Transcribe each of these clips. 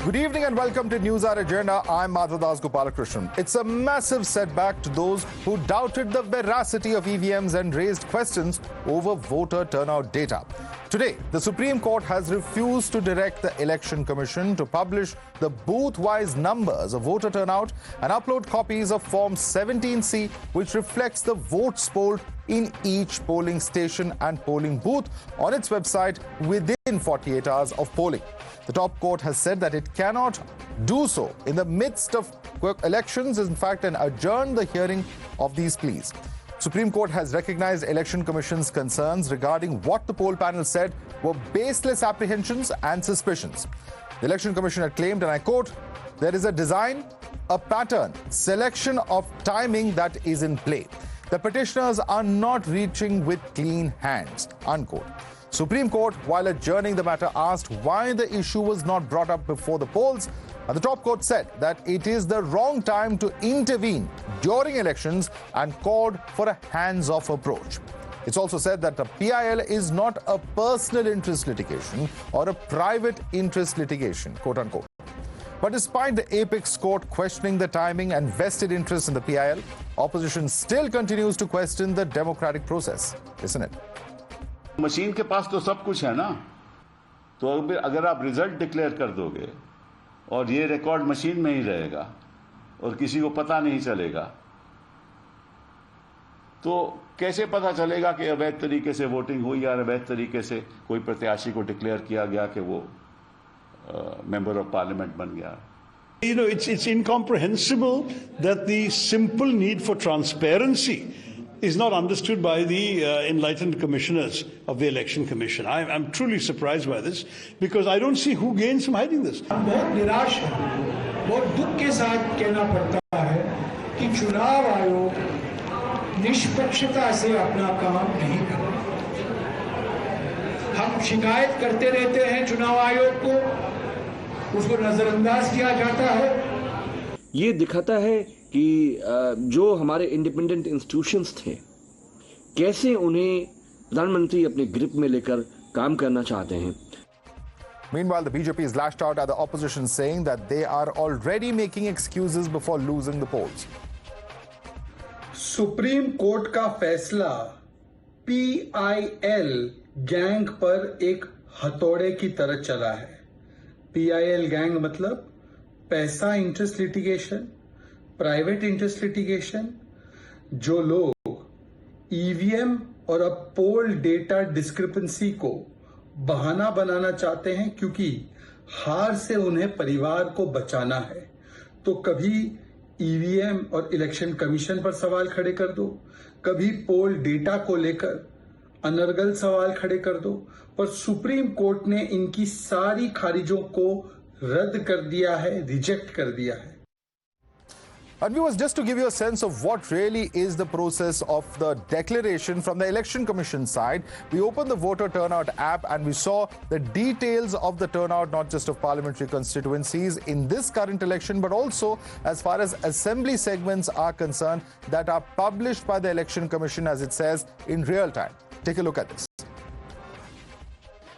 Good evening and welcome to Newshour Agenda. I'm Madhavdas G. It's a massive setback to those who doubted the veracity of EVMs and raised questions over voter turnout data. Today, the Supreme Court has refused to direct the Election Commission to publish the booth-wise numbers of voter turnout and upload copies of Form 17C, which reflects the votes polled in each polling station and polling booth on its website within 48 hours of polling. The top court has said that it cannot do so in the midst of elections, in fact, and adjourned the hearing of these pleas. Supreme Court has recognized Election Commission's concerns regarding what the poll panel said were baseless apprehensions and suspicions. The Election Commission had claimed, and I quote, "There is a design, a pattern, selection of timing that is in play. The petitioners are not reaching with clean hands," unquote. Supreme Court, while adjourning the matter, asked why the issue was not brought up before the polls. And the top court said that it is the wrong time to intervene during elections and called for a hands-off approach. It's also said that the PIL is not a personal interest litigation or a private interest litigation, quote-unquote. But despite the apex court questioning the timing and vested interest in the PIL, opposition still continues to question the democratic process, isn't it? Machine के पास तो सब कुछ है ना, तो अगर आप result declare कर दोगे और ये रिकॉर्ड मशीन में ही रहेगा और किसी को पता नहीं चलेगा, तो कैसे पता चलेगा कि अवैध तरीके से वोटिंग हुई या अवैध तरीके से कोई प्रत्याशी को डिक्लेयर किया गया कि वो मेंबर ऑफ पार्लियामेंट बन गया? You know, it's incomprehensible that the simple need for transparency is not understood by the enlightened commissioners of the Election Commission. I'm truly surprised by this because I don't see who gains from hiding this. बहुत निराश है, बहुत दुख के साथ कहना पड़ता है कि चुनाव आयोग निष्पक्षता से अपना काम नहीं कर रहा। हम शिकायत करते रहते हैं चुनाव आयोग को, उसको नजरअंदाज किया जाता है। ये दिखाता है कि जो हमारे इंडिपेंडेंट इंस्टीट्यूशंस थे, कैसे उन्हें प्रधानमंत्री अपने ग्रिप में लेकर काम करना चाहते हैं। Meanwhile, the BJP is lashed out at the opposition, saying that they are already making excuses before losing the polls. Supreme court का फैसला PIL गैंग पर एक हथौड़े की तरह चला है। PIL गैंग मतलब पैसा interest litigation, private interest litigation, जो लोग ईवीएम और अब पोल डेटा डिस्क्रिपेंसी को बहाना बनाना चाहते हैं क्योंकि हार से उन्हें परिवार को बचाना है, तो कभी ईवीएम और इलेक्शन कमीशन पर सवाल खड़े कर दो, कभी पोल डेटा को लेकर अनर्गल सवाल खड़े कर दो, पर सुप्रीम कोर्ट ने इनकी सारी खारिजों को रद्द कर दिया है, रिजेक्ट कर दिया है। And viewers, just to give you a sense of what really is the process of the declaration from the Election Commission side, we opened the voter turnout app and we saw the details of the turnout, not just of parliamentary constituencies in this current election, but also as far as assembly segments are concerned that are published by the Election Commission, as it says, in real time. Take a look at this.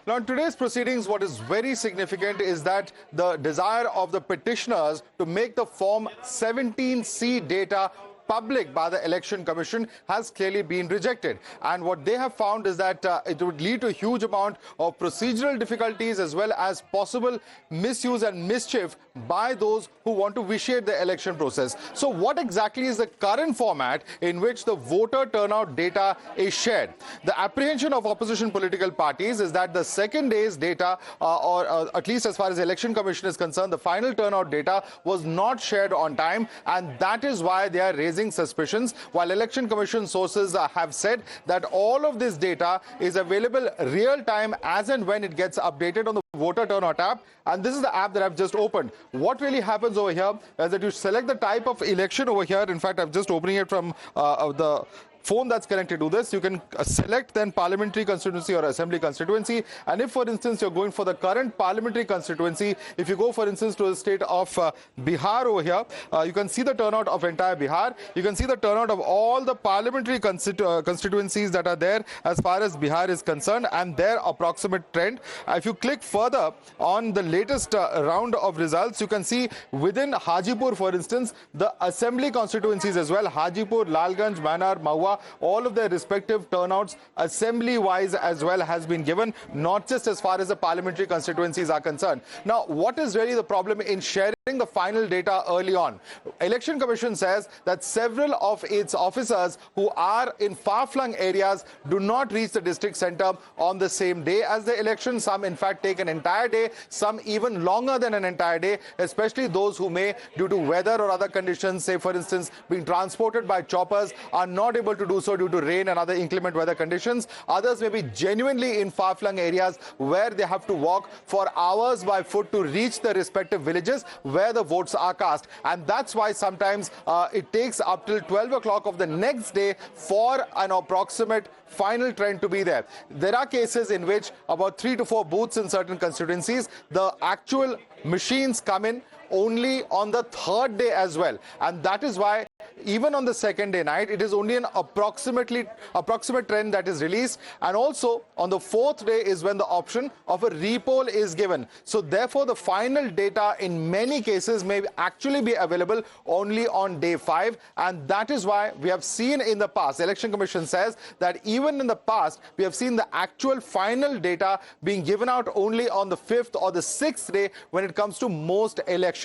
Now, in today's proceedings, what is very significant is that the desire of the petitioners to make the Form 17C data public by the Election Commission has clearly been rejected. And what they have found is that it would lead to a huge amount of procedural difficulties as well as possible misuse and mischief by those who want to vitiate the election process. So what exactly is the current format in which the voter turnout data is shared? The apprehension of opposition political parties is that the second day's data, or at least as far as the Election Commission is concerned, the final turnout data was not shared on time, and that is why they are raising suspicions, while Election Commission sources have said that all of this data is available real time as and when it gets updated on the voter turnout app. And this is the app that I've just opened. What really happens over here is that you select the type of election over here. In fact, I'm just opening it from the phone that's connected to this, you can select then parliamentary constituency or assembly constituency. And if, for instance, you're going for the current parliamentary constituency, if you go, for instance, to the state of Bihar over here, you can see the turnout of entire Bihar. You can see the turnout of all the parliamentary constituencies that are there as far as Bihar is concerned and their approximate trend. If you click further on the latest round of results, you can see within Hajipur, for instance, the assembly constituencies as well, Hajipur, Lalganj, Manar, Mahua, all of their respective turnouts assembly-wise as well has been given, not just as far as the parliamentary constituencies are concerned. Now, what is really the problem in sharing the final data early on? Election Commission says that several of its officers who are in far-flung areas do not reach the district center on the same day as the election. Some, in fact, take an entire day, some even longer than an entire day, especially those who may, due to weather or other conditions, say, for instance, being transported by choppers, are not able to do so due to rain and other inclement weather conditions. Others may be genuinely in far-flung areas where they have to walk for hours by foot to reach the respective villages where the votes are cast. And that's why sometimes it takes up till 12 o'clock of the next day for an approximate final trend to be there. There are cases in which about 3 to 4 booths in certain constituencies, the actual machines come in only on the third day as well. And that is why even on the second day night, it is only an approximate trend that is released. And also on the fourth day is when the option of a repoll is given. So therefore, the final data in many cases may actually be available only on day 5. And that is why we have seen in the past, the Election Commission says that even in the past, we have seen the actual final data being given out only on the 5th or the 6th day when it comes to most elections.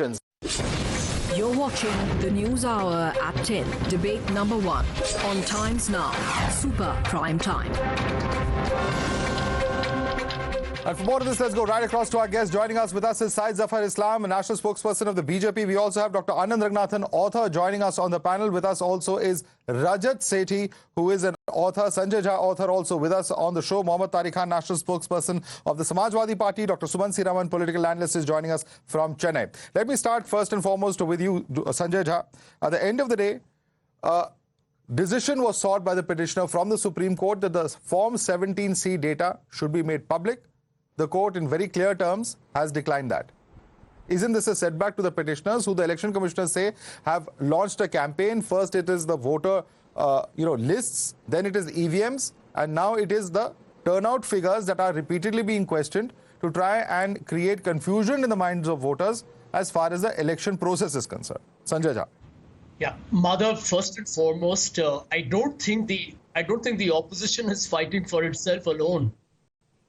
You're watching the News Hour at 10, debate number 1 on Times Now, Super Prime Time. And for more of this, let's go right across to our guest. Joining us is Syed Zafar Islam, a national spokesperson of the BJP. We also have Dr. Anand Ragnathan, author, joining us on the panel. With us also is Rajat Sethi, who is an author. Sanjay Jha, author, also with us on the show. Mohammad Tariq Khan, national spokesperson of the Samajwadi Party. Dr. Suman Siraman, political analyst, is joining us from Chennai. Let me start first and foremost with you, Sanjay Jha. At the end of the day, decision was sought by the petitioner from the Supreme Court that the Form 17C data should be made public. The court, in very clear terms, has declined that. Isn't this a setback to the petitioners, who the election commissioners say have launched a campaign? First, it is the voter, lists, then it is EVMs, and now it is the turnout figures that are repeatedly being questioned to try and create confusion in the minds of voters as far as the election process is concerned. Sanjay Jha. Yeah, Madhav, first and foremost, I don't think the opposition is fighting for itself alone.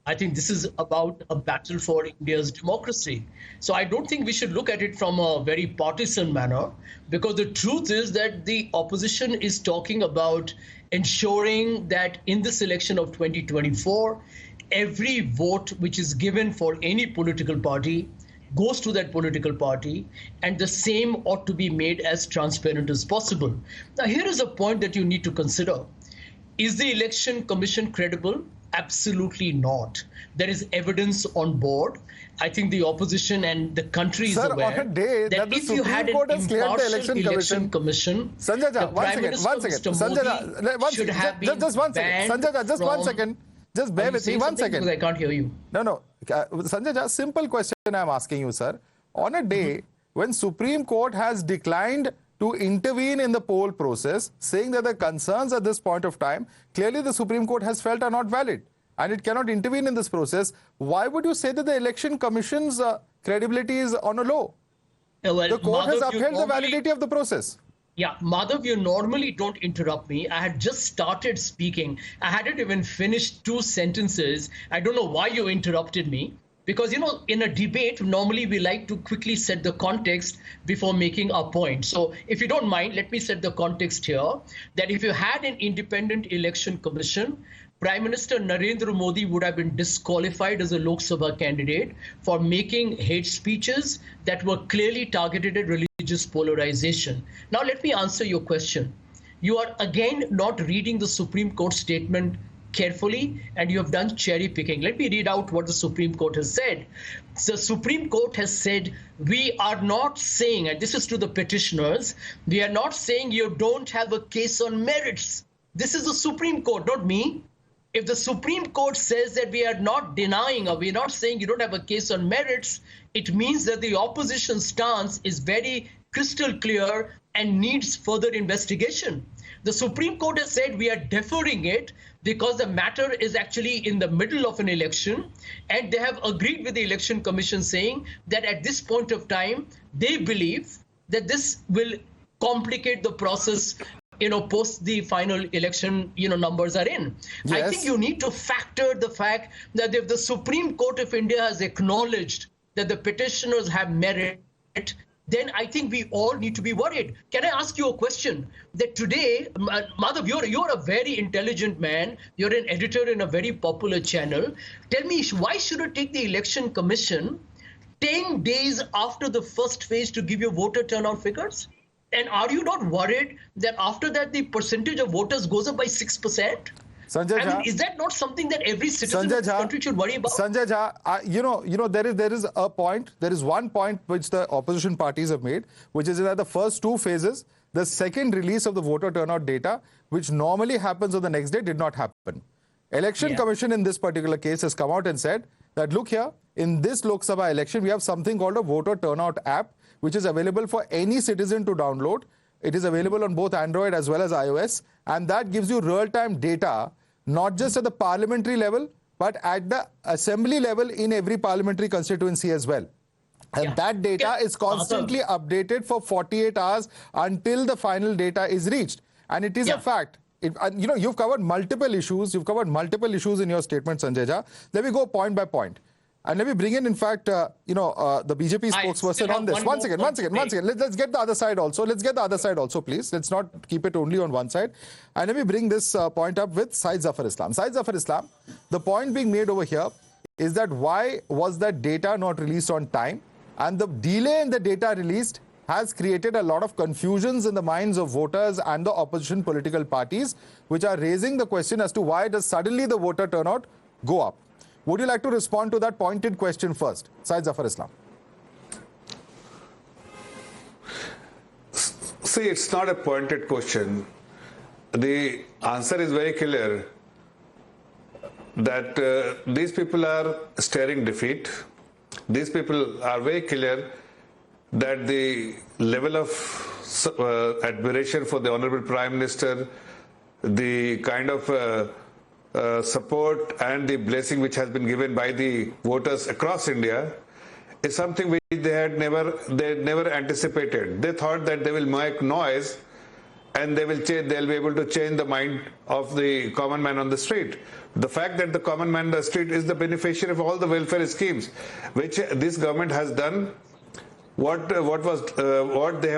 I think this is about a battle for India's democracy. So I don't think we should look at it from a very partisan manner, because the truth is that the opposition is talking about ensuring that in this election of 2024, every vote which is given for any political party goes to that political party, and the same ought to be made as transparent as possible. Now, here is a point that you need to consider. Is the Election Commission credible? Absolutely not. There is evidence on board. I think the opposition and the country is aware on a day that if you had an impartial election commission, Sanjay Jha, one second. Sanjay Jha, should have been just one second. Sanjay Jha, just 1 second. Just bear with me 1 second. I can't hear you. No. Sanjay Jha, simple question I'm asking you, sir. On a day when Supreme Court has declined to intervene in the poll process, saying that the concerns at this point of time, clearly the Supreme Court has felt are not valid and it cannot intervene in this process, why would you say that the Election Commission's credibility is on a low? The court has upheld the validity of the process. Yeah, Madhav, you normally don't interrupt me. I had just started speaking. I hadn't even finished 2 sentences. I don't know why you interrupted me. Because, in a debate, normally we like to quickly set the context before making our point. So if you don't mind, let me set the context here, that if you had an independent election commission, Prime Minister Narendra Modi would have been disqualified as a Lok Sabha candidate for making hate speeches that were clearly targeted at religious polarization. Now, let me answer your question. You are again not reading the Supreme Court statement carefully, and you have done cherry picking. Let me read out what the Supreme Court has said. The Supreme Court has said, we are not saying, and this is to the petitioners, we are not saying you don't have a case on merits. This is the Supreme Court, not me. If the Supreme Court says that we are not denying or we're not saying you don't have a case on merits, it means that the opposition stance is very crystal clear and needs further investigation. The Supreme Court has said we are deferring it because the matter is actually in the middle of an election, and they have agreed with the Election Commission saying that at this point of time, they believe that this will complicate the process, post the final election, numbers are in. Yes. I think you need to factor the fact that if the Supreme Court of India has acknowledged that the petitioners have merit, then I think we all need to be worried. Can I ask you a question? That today, Madhav, you're a very intelligent man. You're an editor in a very popular channel. Tell me, why should it take the Election Commission 10 days after the first phase to give you voter turnout figures? And are you not worried that after that the percentage of voters goes up by 6%? Sanjay Jha, is that not something that every citizen of the country should worry about? Sanjay Jha, there is a point. There is one point which the opposition parties have made, which is that the first two phases, the second release of the voter turnout data, which normally happens on the next day, did not happen. Election Commission in this particular case has come out and said that, look here, in this Lok Sabha election, we have something called a voter turnout app, which is available for any citizen to download. It is available on both Android as well as iOS, and that gives you real-time data, not just at the parliamentary level, but at the assembly level in every parliamentary constituency as well. And that data is constantly updated for 48 hours until the final data is reached. And it is a fact. You've covered multiple issues. You've covered multiple issues in your statement, Sanjay Jha. Let me go point by point. And let me bring in fact, the BJP spokesperson on this. One second. Let's get the other side also. Let's get the other side also, please. Let's not keep it only on one side. And let me bring this point up with Syed Zafar Islam. Syed Zafar Islam, the point being made over here is that why was that data not released on time? And the delay in the data released has created a lot of confusions in the minds of voters and the opposition political parties, which are raising the question as to why does suddenly the voter turnout go up. Would you like to respond to that pointed question first? Syed Zafar Islam. See, it's not a pointed question. The answer is very clear that these people are staring defeat. These people are very clear that the level of admiration for the Honorable Prime Minister, the kind of support and the blessing which has been given by the voters across India is something which they never anticipated. They thought that they will make noise and they'll be able to change the mind of the common man on the street. The fact that the common man on the street is the beneficiary of all the welfare schemes which this government has done, what they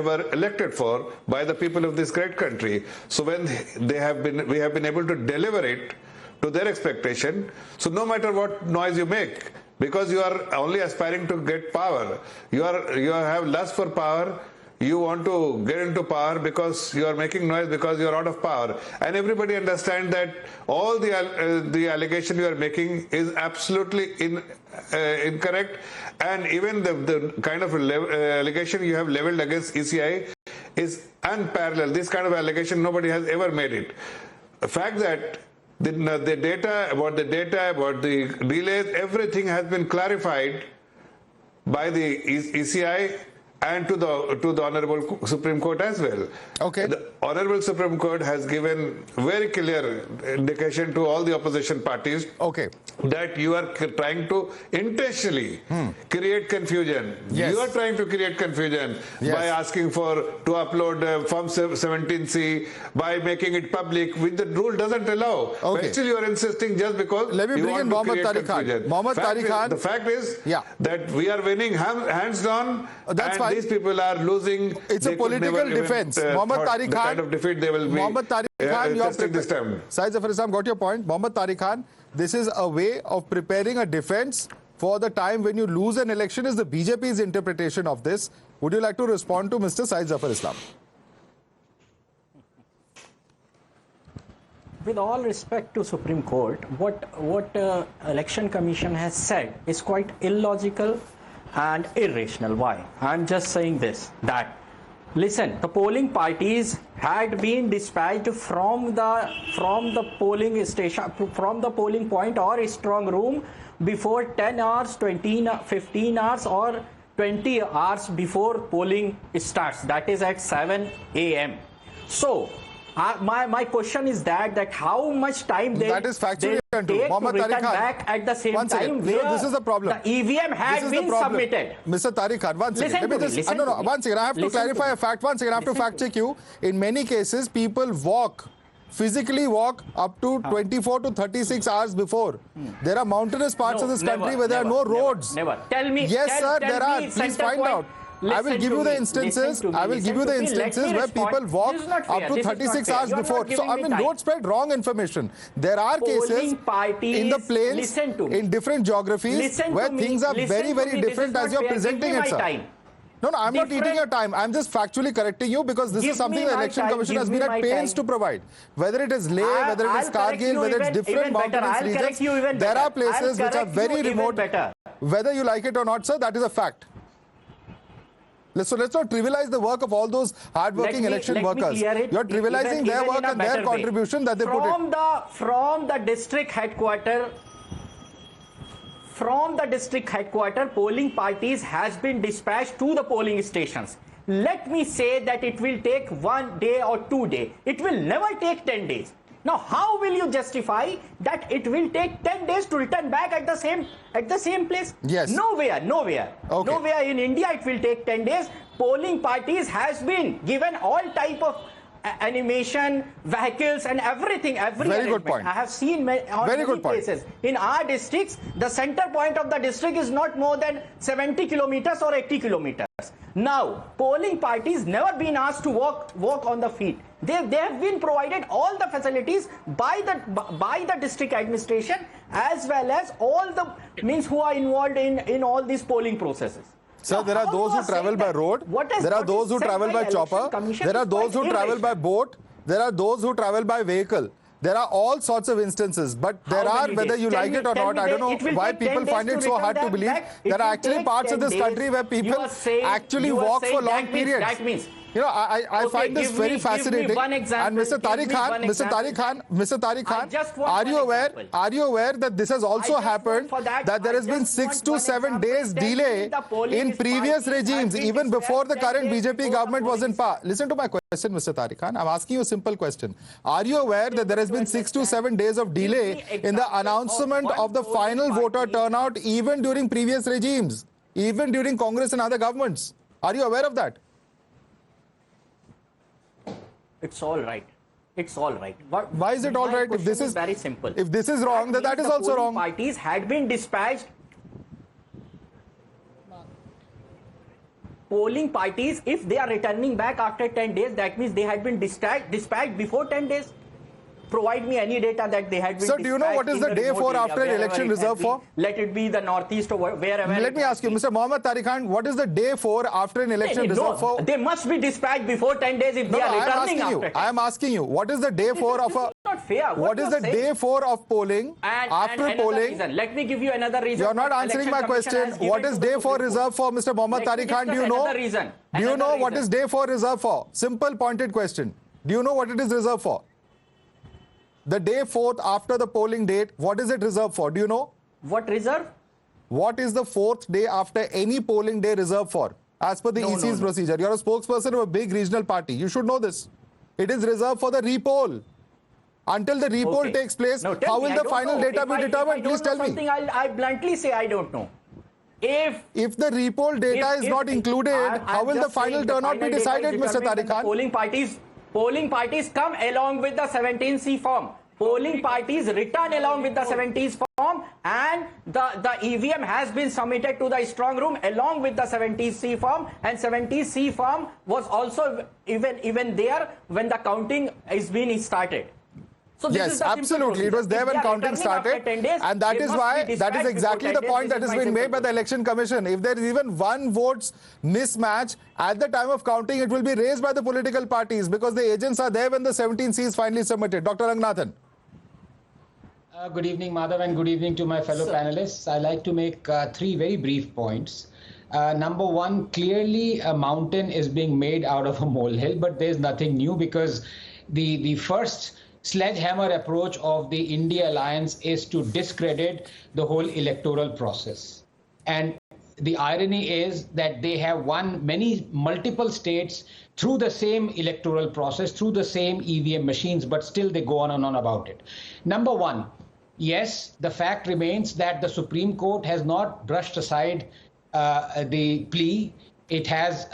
were elected for by the people of this great country. So when we have been able to deliver it to their expectation. So no matter what noise you make, because you are only aspiring to get power, you have lust for power, you want to get into power because you are making noise because you are out of power. And everybody understands that all the allegation you are making is absolutely incorrect. And even the kind of allegation you have leveled against ECI is unparalleled. This kind of allegation, nobody has ever made it. The fact that the data, about the delays, everything has been clarified by the ECI and to the Honorable Supreme Court as well. Okay. The Honorable Supreme Court has given very clear indication to all the opposition parties that you are trying to intentionally create confusion. Yes. You are trying to create confusion by asking to upload Form 17C, by making it public, which the rule doesn't allow. But still you are insisting just because Let me you bring in want to Mohammad create confusion. Mohammad Tariq Khan. The fact is that we are winning hands down. That's and these people are losing. It's a political defense. Mohammad Tariq Khan, the kind of defeat they will be Mohammad Tariq Khan, you testing this time. Syed Zafar Islam, got your point. Mohammad Tariq Khan, this is a way of preparing a defense for the time when you lose an election, is the BJP's interpretation of this. Would you like to respond to Mr. Syed Zafar Islam? With all respect to Supreme Court, what Election Commission has said is quite illogical and irrational. Why? I'm just saying this, that Listen, the polling parties had been dispatched from the polling station, from the polling point or a strong room before 10 hours, 15 hours or 20 hours before polling starts. That is at 7 a.m. So, my question is that how much time they that is factually take to return back at the same time where this is the problem. The EVM had been submitted. Mr. Tariq Khan, one second. Listen Let me to just, me, no, one second. I have to clarify a fact. One second. I have to fact check you. In many cases, people physically walk up to 24 to 36 hours before. There are mountainous parts of this country where there are no roads. Never. Tell me. Yes, sir, there are. Please find out. I will give you the instances. I will give you the instances where people walk up to 36 hours before. So, I mean, don't spread wrong information. There are cases in the plains, in different geographies, where things are very, very different as you're presenting it, sir. No, I'm not eating your time. I'm just factually correcting you because this is something the Election Commission has been at pains to provide. Whether it is Leh, whether it is Kargil, whether it's different mountainous regions, there are places which are very remote. Whether you like it or not, sir, that is a fact. So let's not trivialize the work of all those hard-working election workers. You're trivializing their work and their contribution that they put in. From the district headquarters, polling parties has been dispatched to the polling stations. Let me say that it will take 1 day or 2 days. It will never take 10 days. Now, how will you justify that it will take 10 days to return back at the same place? Yes. Nowhere. Okay. Nowhere in India it will take 10 days. Polling parties has been given all type of animation, vehicles and everything. Very good point. I have seen on many places. In our districts, the center point of the district is not more than 70 kilometers or 80 kilometers. Now, polling parties never been asked to walk on the feet. They have been provided all the facilities by the district administration as well as all the means who are involved in all these polling processes. Sir, there are those who travel by road, there are those who travel by chopper, there are those who travel by boat, there are those who travel by vehicle. There are all sorts of instances, but there are, whether you like it or not, I don't know why people find it so hard to believe. There are actually parts of this country where people actually walk for long periods. You know, I find this very fascinating. And Mr. Tariq Khan, are you aware that this has also happened, that there has been 6 to 7 days delay in previous regimes, even before the current BJP government was in power? Listen to my question, Mr. Tariq Khan. I'm asking you a simple question. Are you aware that there has been 6 to 7 days of delay in the announcement of the final voter turnout, even during previous regimes, even during Congress and other governments? Are you aware of that? It's all right. It's all right. Why is it all right? If this is very simple. If this is wrong, then that is also wrong. Parties had been dispatched. Polling parties, if they are returning back after 10 days, that means they had been dispatched before 10 days. Provide me any data that they had been. So, do you know what is the day for after an election reserved for? Let it be the northeast or wherever. Let me ask you, Mr. Mohammad Tariq Khan, what is the day for after an election reserved for? They must be dispatched before 10 days if they are returning after 10. I am asking you, what is the day for of a? Not fair. What is the day for of polling after polling? Let me give you another reason. You are not answering my question. What is day for reserved for, Mr. Mohammad Tariq Khan? Do you know? Do you know what is day for reserved for? Simple, pointed question. Do you know what it is reserved for? The day 4th after the polling date, what is it reserved for? Do you know? What reserve? What is the 4th day after any polling day reserved for? As per the EC's procedure. You're a spokesperson of a big regional party. You should know this. It is reserved for the repoll. Until the repoll takes place, how will the final data be determined? Please tell me. I bluntly say I don't know. If the repoll data is not included, how will the final turnout be decided, Mr. Tariq Khan? Polling parties come along with the 17C form. Polling parties return along with the 17C form, and the EVM has been submitted to the strong room along with the 17C form, and 17C form was also even there when the counting is being started. So yes, absolutely. It was there when counting started, and that is why, that is exactly the point that has been made by the Election Commission. If there is even one vote's mismatch, at the time of counting, it will be raised by the political parties because the agents are there when the 17C is finally submitted. Dr. Ranganathan. Good evening, Madhav, and good evening to my fellow panelists. I'd like to make 3 very brief points. Number one, clearly a mountain is being made out of a molehill, but there's nothing new because the first sledgehammer approach of the India alliance is to discredit the whole electoral process. And the irony is that they have won multiple states through the same electoral process, through the same EVM machines, but still they go on and on about it. Number one, yes, the fact remains that the Supreme Court has not brushed aside the plea. It has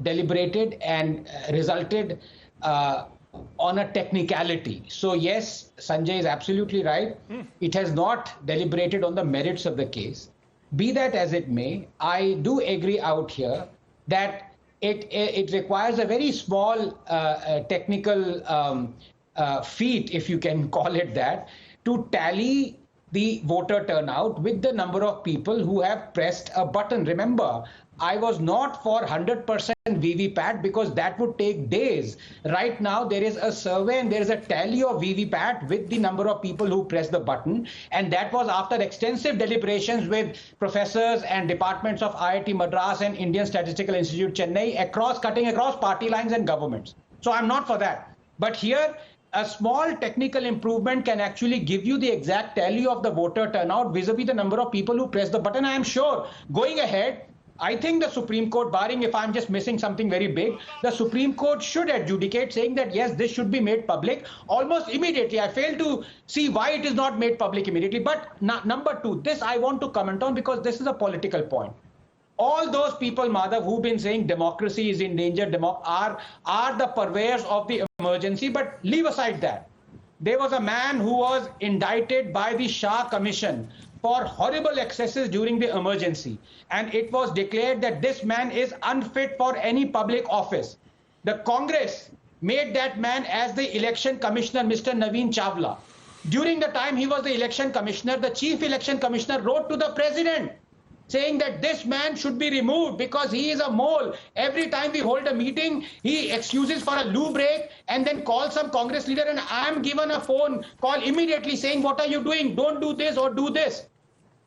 deliberated and resulted on a technicality. So yes, Sanjay is absolutely right. It has not deliberated on the merits of the case. Be that as it may, I do agree out here that it requires a very small technical feat, if you can call it that, to tally the voter turnout with the number of people who have pressed a button. Remember, I was not for 100% VVPAT because that would take days. Right now, there is a survey and there is a tally of VVPAT with the number of people who press the button. And that was after extensive deliberations with professors and departments of IIT Madras and Indian Statistical Institute, Chennai, cutting across party lines and governments. So I'm not for that. But here, a small technical improvement can actually give you the exact tally of the voter turnout vis-a-vis the number of people who press the button. I am sure going ahead, I think the Supreme Court, barring if I'm just missing something very big, the Supreme Court should adjudicate saying that, yes, this should be made public almost immediately. I fail to see why it is not made public immediately. But number two, this I want to comment on because this is a political point. All those people, Madhav, who've been saying democracy is in danger, are the purveyors of the emergency. But leave aside that. There was a man who was indicted by the Shah Commission for horrible excesses during the emergency. And it was declared that this man is unfit for any public office. The Congress made that man as the election commissioner, Mr. Naveen Chawla. During the time he was the election commissioner, the chief election commissioner wrote to the president saying that this man should be removed because he is a mole. Every time we hold a meeting, he excuses for a loo break and then calls some Congress leader, and I am given a phone call immediately saying, what are you doing? Don't do this or do this.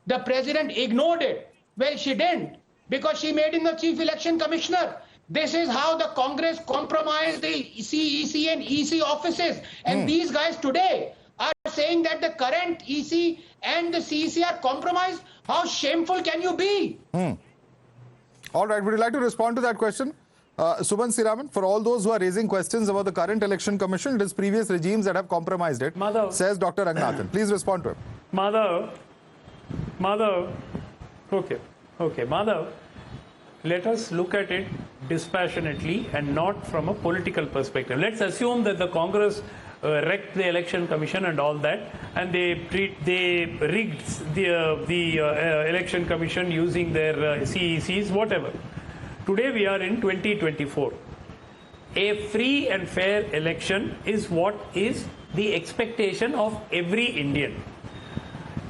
The president ignored it. Well, she didn't because she made him the chief election commissioner. This is how the Congress compromised the CEC and EC offices. And these guys today are saying that the current EC and the CEC are compromised. How shameful can you be? All right, would you like to respond to that question? Suban Siraman, for all those who are raising questions about the current election commission, it is previous regimes that have compromised it, Madhav, says Dr. Ranganathan. Please respond to him. Madhav, Madhav, let us look at it dispassionately and not from a political perspective. Let's assume that the Congress wrecked the election commission and all that, and they rigged the election commission using their CECs, whatever. Today we are in 2024. A free and fair election is what is the expectation of every Indian.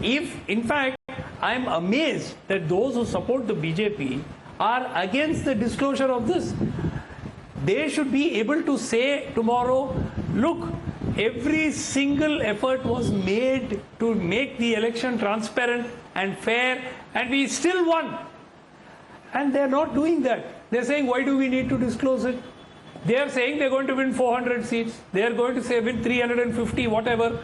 In fact, I am amazed that those who support the BJP are against the disclosure of this. They should be able to say tomorrow, look, every single effort was made to make the election transparent and fair, and we still won. And they're not doing that. They're saying, why do we need to disclose it? They're saying they're going to win 400 seats. They're going to say win 350, whatever.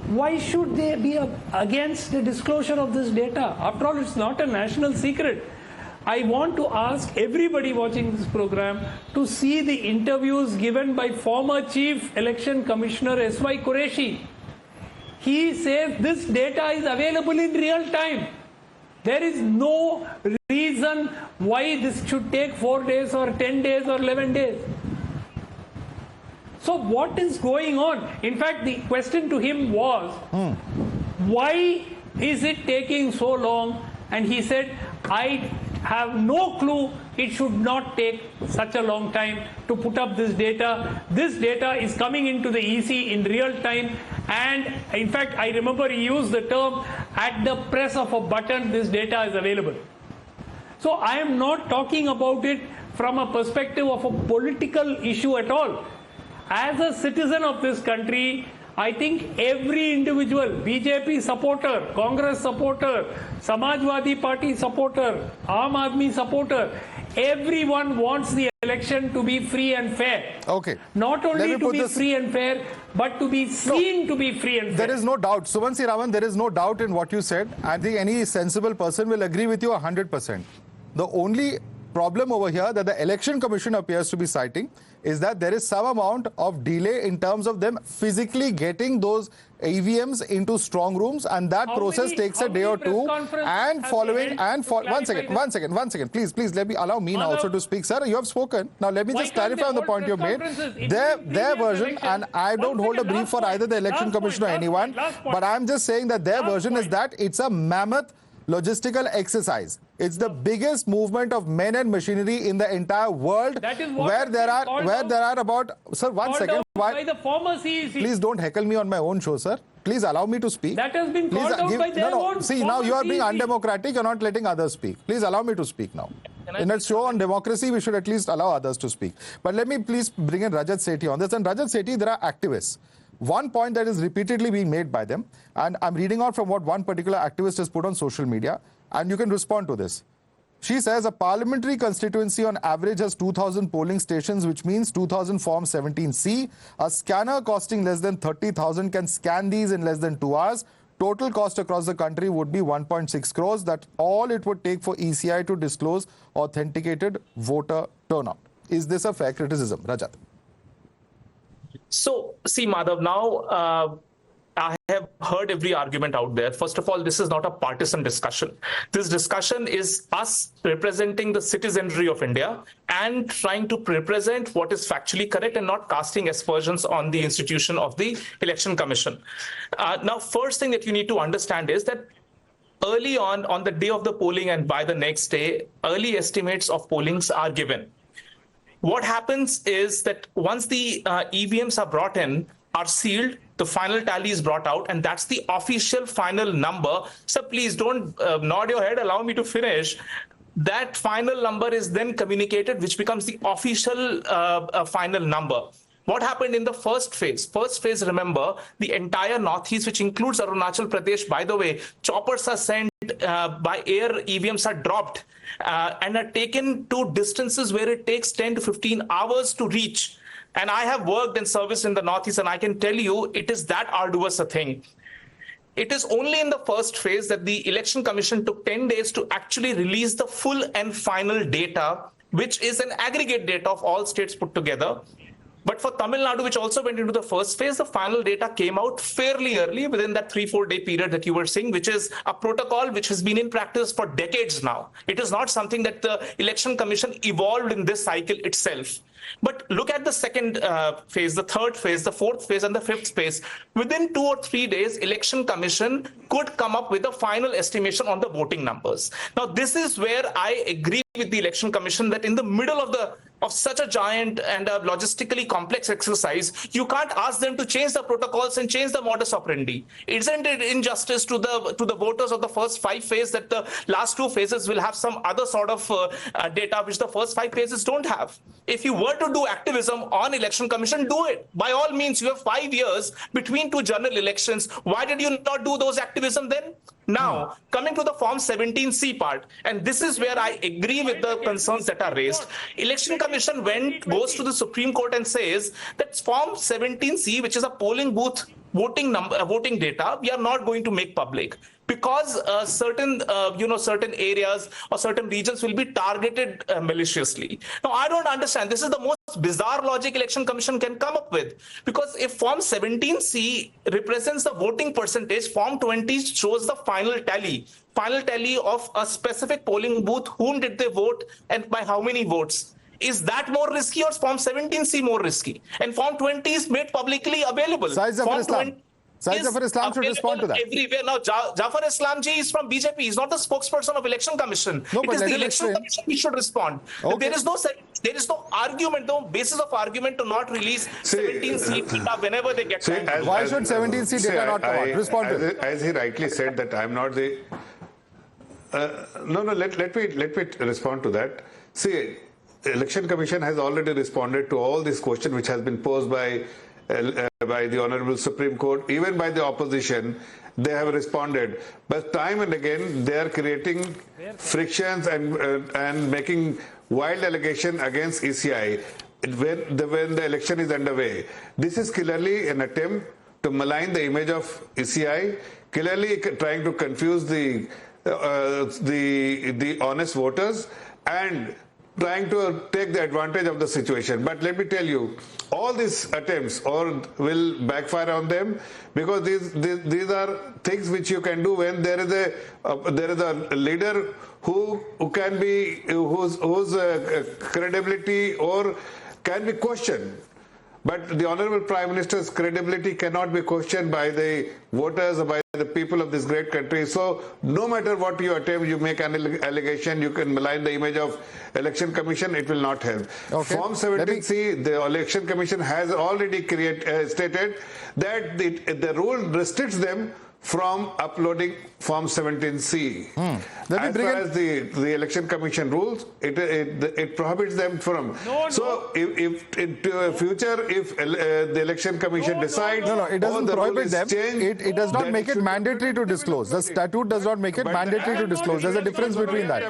Why should they be against the disclosure of this data? After all, it's not a national secret. I want to ask everybody watching this program to see the interviews given by former Chief Election Commissioner S.Y. Qureshi. He says this data is available in real time. There is no reason why this should take 4 days or 10 days or 11 days. So what is going on? In fact, the question to him was, why is it taking so long? And he said, I have no clue. It should not take such a long time to put up this data. This data is coming into the EC in real time. And in fact, I remember he used the term, at the press of a button, this data is available. So I am not talking about it from a perspective of a political issue at all. As a citizen of this country, I think every individual, BJP supporter, Congress supporter, Samajwadi Party supporter, Aam Aadmi supporter, everyone wants the election to be free and fair. Okay. Not only to be free and fair, but to be seen to be free and fair. There is no doubt. Sumansi Raman, there is no doubt in what you said. I think any sensible person will agree with you 100%. The only problem over here that the Election Commission appears to be citing is that there is some amount of delay in terms of them physically getting those EVMs into strong rooms, and that process takes a day or two. And following, one second, please, allow me now also to speak, sir. You have spoken. Now let me just clarify on the point you made. Their version, and I don't hold a brief for either the Election Commission or anyone, but I'm just saying that their version is that it's a mammoth logistical exercise. It's the biggest movement of men and machinery in the entire world, where there are about, sir, one second. By the former CEC. Please don't heckle me on my own show, sir. Please allow me to speak. That has been called out by their own. See, now you are being undemocratic. You're not letting others speak. Please allow me to speak now. In a show on democracy, we should at least allow others to speak. But let me please bring in Rajat Sethi on this. And Rajat Sethi, there are activists. One point that is repeatedly being made by them, and I'm reading out from what one particular activist has put on social media, and you can respond to this. She says a parliamentary constituency on average has 2,000 polling stations, which means 2,000 Form 17C. A scanner costing less than 30,000 can scan these in less than 2 hours. Total cost across the country would be 1.6 crores. That's all it would take for ECI to disclose authenticated voter turnout. Is this a fair criticism? Rajat. So, see, Madhav, now I have heard every argument out there. First of all, this is not a partisan discussion. This discussion is us representing the citizenry of India and trying to represent what is factually correct and not casting aspersions on the institution of the Election Commission. Now, first thing that you need to understand is that early on the day of the polling and by the next day, early estimates of pollings are given. What happens is that once the EVMs are brought in, are sealed, the final tally is brought out, and that's the official final number. So please don't nod your head, allow me to finish. That final number is then communicated, which becomes the official final number. What happened in the first phase? First phase, remember, the entire Northeast, which includes Arunachal Pradesh, by the way, choppers are sent by air, EVMs are dropped and are taken to distances where it takes 10 to 15 hours to reach. And I have worked in service in the Northeast, and I can tell you it is that arduous a thing. It is only in the first phase that the Election Commission took 10 days to actually release the full and final data, which is an aggregate data of all states put together. But for Tamil Nadu, which also went into the first phase, the final data came out fairly early within that 3-4 day period that you were seeing, which is a protocol which has been in practice for decades now. It is not something that the Election Commission evolved in this cycle itself. But look at the second phase, the third phase, the fourth phase, and the fifth phase. Within 2 or 3 days, Election Commission could come up with a final estimation on the voting numbers. Now, this is where I agree with the Election Commission that in the middle of such a giant and a logistically complex exercise, you can't ask them to change the protocols and change the modus operandi. Isn't it injustice to the voters of the first 5 phases that the last 2 phases will have some other sort of data which the first 5 phases don't have? If you were to do activism on Election Commission, do it. By all means, you have 5 years between 2 general elections. Why did you not do those activism then? Now, coming to the Form 17C part, and this is where I agree with the concerns that are raised. Election Commission goes to the Supreme Court and says that Form 17C, which is a polling booth voting data, we are not going to make public because certain areas or certain regions will be targeted maliciously. Now, I don't understand. This is the most bizarre logic Election Commission can come up with, because if Form 17C represents the voting percentage, Form 20 shows the final tally of a specific polling booth, whom did they vote and by how many votes. Is that more risky, or is Form 17C more risky? And Form 20 is made publicly available. Syed Zafar Islam should respond to that. Everywhere. Now, Jafar Islam Ji is from BJP. He's not the spokesperson of Election Commission. No, it is the Election Commission which should respond. Okay. There is no argument, no basis of argument to not release 17C data whenever they get time. Why should 17C data not come out? Respond to it. As he rightly said that I'm not the... let me respond to that. See, Election Commission has already responded to all this question which has been posed by by the Honorable Supreme Court, even by the opposition, they have responded. But time and again, they are creating frictions and making wild allegation against ECI when the election is underway. This is clearly an attempt to malign the image of ECI, clearly trying to confuse the honest voters and trying to take the advantage of the situation. But let me tell you, all these attempts will backfire on them, because these are things which you can do when there is a leader whose credibility or can be questioned. But the Honorable Prime Minister's credibility cannot be questioned by the voters or by the people of this great country. So no matter what you attempt, you make an allegation, you can malign the image of Election Commission, it will not help. Okay. Form 17C, the Election Commission has already stated that the rule restricts them from uploading Form 17C. As far as the Election Commission rules, it prohibits them from. If in future, if the Election Commission decides... No, it doesn't prohibit them. It does not make it mandatory to disclose. The statute does not make it mandatory to disclose. There's a difference between that.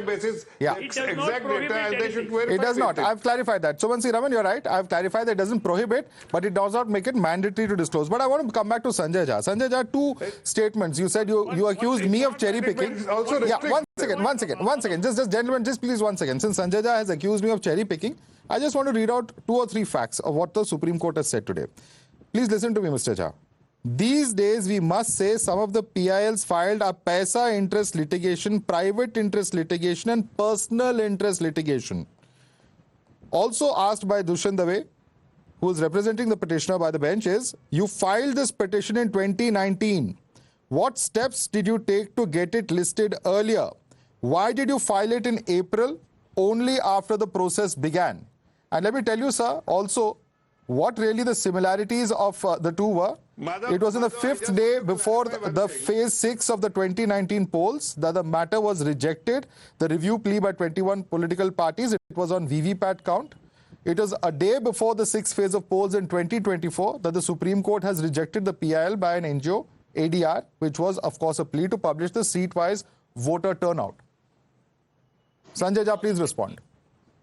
Yeah. It does not. I've clarified that. Suman Raman, you're right. I've clarified that it doesn't prohibit, but it does not make it mandatory to disclose. But I want to come back to Sanjay Jha. Sanjay Jha, two statements. You said you accused me of cherry picking. Yeah, one second. Just gentlemen, just please 1 second. Since Sanjay Jha has accused me of cherry picking, I just want to read out 2 or 3 facts of what the Supreme Court has said today. Please listen to me, Mr. Jha. These days, we must say some of the PILs filed are paisa interest litigation, private interest litigation, and personal interest litigation. Also asked by Dushyant Dave, who is representing the petitioner by the bench, is, you filed this petition in 2019. What steps did you take to get it listed earlier? Why did you file it in April, only after the process began? And let me tell you, sir, also, what really the similarities of the two were. It was in the 5th day before the phase 6 of the 2019 polls that the matter was rejected. The review plea by 21 political parties, it was on VVPAT count. It was a day before the 6th phase of polls in 2024 that the Supreme Court has rejected the PIL by an NGO, ADR, which was, of course, a plea to publish the seat-wise voter turnout. Sanjay Jha, please respond.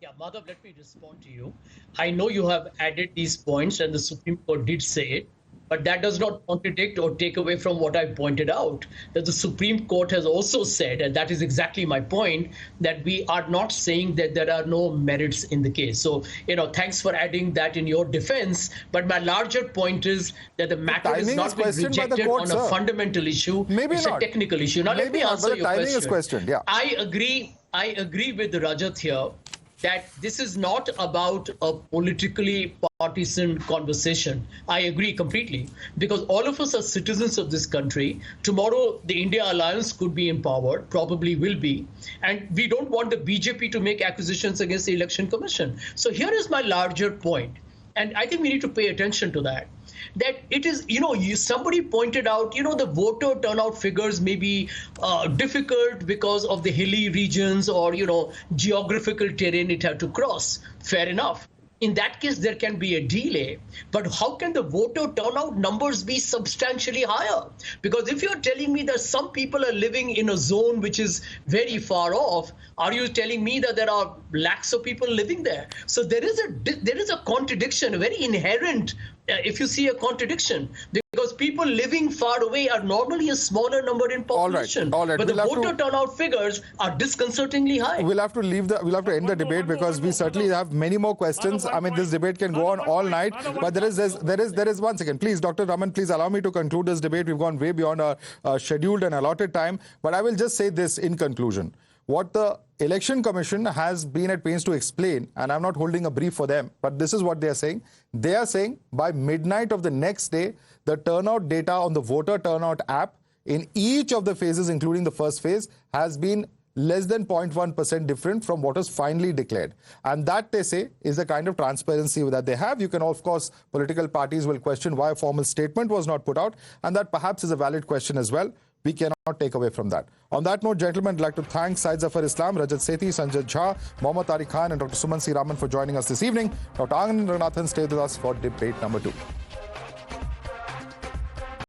Yeah, Madhav, let me respond to you. I know you have added these points and the Supreme Court did say it, but that does not contradict or take away from what I pointed out, that the Supreme Court has also said, and that is exactly my point, that we are not saying that there are no merits in the case. So, thanks for adding that in your defense. But my larger point is that the matter is not being rejected on a fundamental issue. Maybe it's not. A technical issue. Now, let me answer your question. Is questioned. Yeah. I agree with Rajat here that this is not about a politically partisan conversation. I agree completely, because all of us are citizens of this country. Tomorrow, the India Alliance could be empowered, probably will be, and we don't want the BJP to make accusations against the Election Commission. So here is my larger point, and I think we need to pay attention to that. That it is, somebody pointed out, the voter turnout figures may be difficult because of the hilly regions or, geographical terrain it had to cross. Fair enough. In that case, there can be a delay. But how can the voter turnout numbers be substantially higher? Because if you're telling me that some people are living in a zone which is very far off, are you telling me that there are lakhs of people living there? So there is a contradiction, a very inherent, if you see a contradiction, because people living far away are normally a smaller number in population. All right. But the voter turnout figures are disconcertingly high. We'll have to end the debate, because we certainly have many more questions. I mean, this debate can go on all night. But there is 1 second. Please, Dr. Raman, please allow me to conclude this debate. We've gone way beyond our scheduled and allotted time. But I will just say this in conclusion. What the Election Commission has been at pains to explain, and I'm not holding a brief for them, but this is what they are saying. They are saying by midnight of the next day, the turnout data on the voter turnout app in each of the phases, including the first phase, has been less than 0.1% different from what was finally declared. And that, they say, is the kind of transparency that they have. You can, of course, political parties will question why a formal statement was not put out, and that perhaps is a valid question as well. We cannot take away from that. On that note, gentlemen, I'd like to thank Syed Zafar Islam, Rajat Sethi, Sanjay Jha, Mohammad Tariq Khan and Dr. Suman Raman for joining us this evening. Dr. Anand Ranganathan stayed with us for debate number 2.